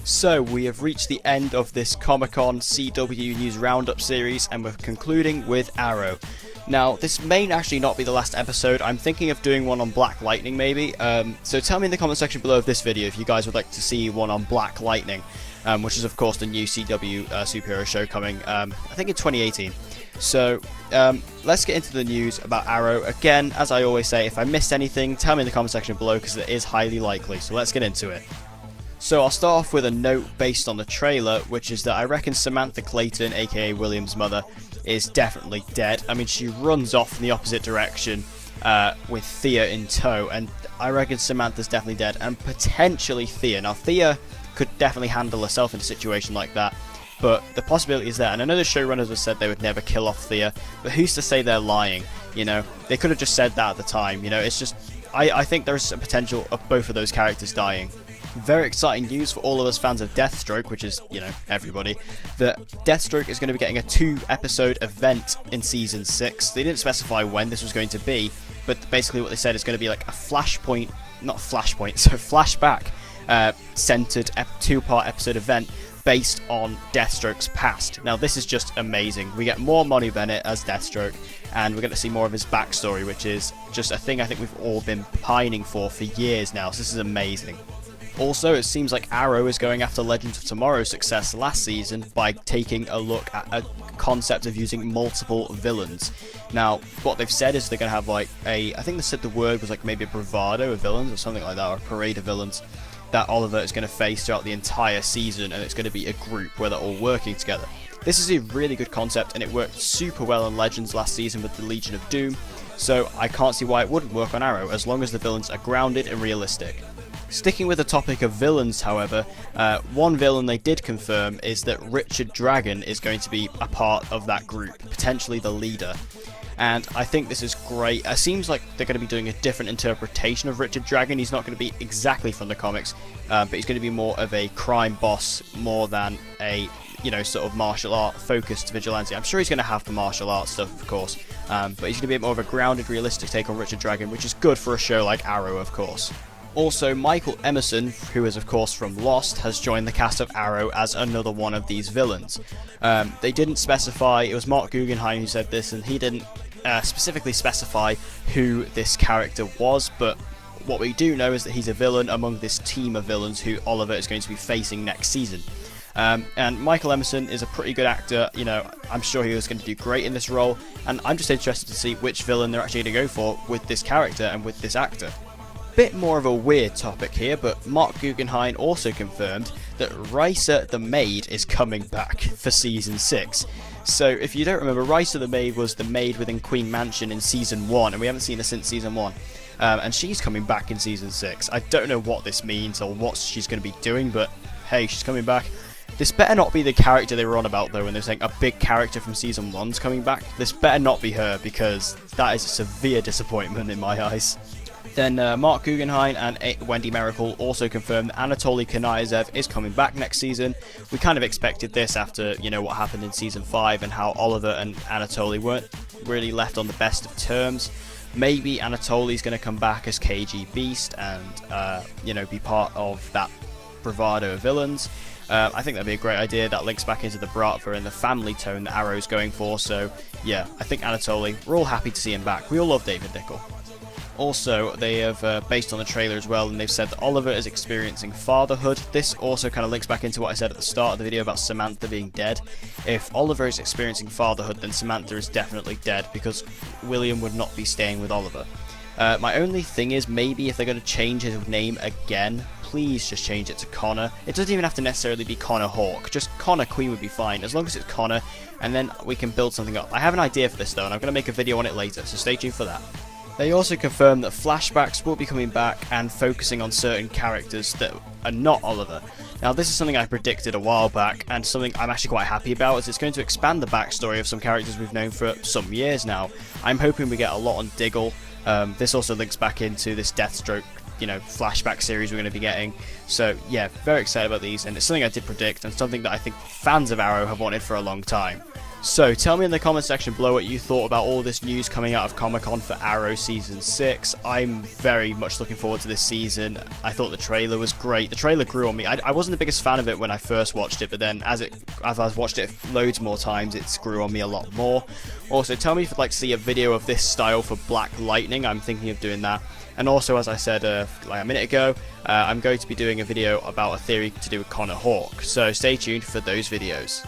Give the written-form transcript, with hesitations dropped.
So we have reached the end of this Comic-Con CW News Roundup series, and we're concluding with Arrow. Now, this may actually not be the last episode. I'm thinking of doing one on Black Lightning, maybe. So tell me in the comment section below of this video if you guys would like to see one on Black Lightning, which is of course the new CW superhero show coming, I think in 2018. So let's get into the news about Arrow. Again, as I always say, if I missed anything, tell me in the comment section below, because it is highly likely. So let's get into it. So I'll start off with a note based on the trailer, which is that I reckon Samantha Clayton, aka William's mother, is definitely dead. I mean, she runs off in the opposite direction with Thea in tow, and I reckon Samantha's definitely dead, and potentially Thea. Now, Thea could definitely handle herself in a situation like that, but the possibility is there. And I know the showrunners have said they would never kill off Thea, but who's to say they're lying? You know, they could have just said that at the time. You know, it's just, I think there's a potential of both of those characters dying. Very exciting news for all of us fans of Deathstroke, which is, you know, everybody, that Deathstroke is going to be getting a 2-episode event in Season 6. They didn't specify when this was going to be, but basically what they said is going to be like a flashpoint, not flashpoint, so flashback centered 2-part episode event based on Deathstroke's past. Now this is just amazing. We get more Monty Bennett as Deathstroke, and we're going to see more of his backstory, which is just a thing I think we've all been pining for years now, so this is amazing. Also, it seems like Arrow is going after Legends of Tomorrow's success last season by taking a look at a concept of using multiple villains. Now, what they've said is they're going to have like I think they said the word was like maybe a bravado of villains or something like that, or a parade of villains that Oliver is going to face throughout the entire season, and it's going to be a group where they're all working together. This is a really good concept, and it worked super well on Legends last season with the Legion of Doom, so I can't see why it wouldn't work on Arrow as long as the villains are grounded and realistic. Sticking with the topic of villains, however, one villain they did confirm is that Richard Dragon is going to be a part of that group, potentially the leader. And I think this is great. It seems like they're going to be doing a different interpretation of Richard Dragon. He's not going to be exactly from the comics, but he's going to be more of a crime boss more than a, you know, sort of martial art focused vigilante. I'm sure he's going to have the martial art stuff, of course, but he's going to be more of a grounded, realistic take on Richard Dragon, which is good for a show like Arrow, of course. Also, Michael Emerson, who is of course from Lost, has joined the cast of Arrow as another one of these villains. They didn't specify, it was Mark Guggenheim who said this, and he didn't specifically specify who this character was, but what we do know is that he's a villain among this team of villains who Oliver is going to be facing next season. And Michael Emerson is a pretty good actor. You know, I'm sure he was going to do great in this role, and I'm just interested to see which villain they're actually going to go for with this character and with this actor. Bit more of a weird topic here, but Mark Guggenheim also confirmed that Risa the Maid is coming back for Season 6. So if you don't remember, Risa the Maid was the maid within Queen Mansion in Season 1, and we haven't seen her since Season 1. And she's coming back in Season 6. I don't know what this means or what she's going to be doing, but hey, she's coming back. This better not be the character they were on about, though, when they're saying a big character from Season 1's coming back. This better not be her, because that is a severe disappointment in my eyes. Then Mark Guggenheim and Wendy Miracle also confirmed that Anatoly Kanayev is coming back next season. We kind of expected this after, you know, what happened in Season 5 and how Oliver and Anatoly weren't really left on the best of terms. Maybe Anatoly's going to come back as KG Beast and, you know, be part of that bravado of villains. I think that'd be a great idea. That links back into the Bratva and the family tone that Arrow's going for. So, yeah, I think Anatoly, we're all happy to see him back. We all love David Nichol. Also, they have, based on the trailer as well, and they've said that Oliver is experiencing fatherhood. This also kind of links back into what I said at the start of the video about Samantha being dead. If Oliver is experiencing fatherhood, then Samantha is definitely dead, because William would not be staying with Oliver. My only thing is, maybe if they're going to change his name again, please just change it to Connor. It doesn't even have to necessarily be Connor Hawke, just Connor Queen would be fine, as long as it's Connor, and then we can build something up. I have an idea for this though, and I'm going to make a video on it later, so stay tuned for that. They also confirmed that flashbacks will be coming back and focusing on certain characters that are not Oliver. Now this is something I predicted a while back, and something I'm actually quite happy about, as it's going to expand the backstory of some characters we've known for some years now. I'm hoping we get a lot on Diggle. This also links back into this Deathstroke, you know, flashback series we're going to be getting. So yeah, very excited about these, and it's something I did predict and something that I think fans of Arrow have wanted for a long time. So tell me in the comment section below what you thought about all this news coming out of Comic-Con for Arrow Season 6. I'm very much looking forward to this season. I thought the trailer was great. The trailer grew on me. I wasn't the biggest fan of it when I first watched it, but then as I've watched it loads more times, it's grew on me a lot more. Also, tell me if you'd like to see a video of this style for Black Lightning. I'm thinking of doing that. And also, as I said like a minute ago, I'm going to be doing a video about a theory to do with Connor Hawke. So stay tuned for those videos.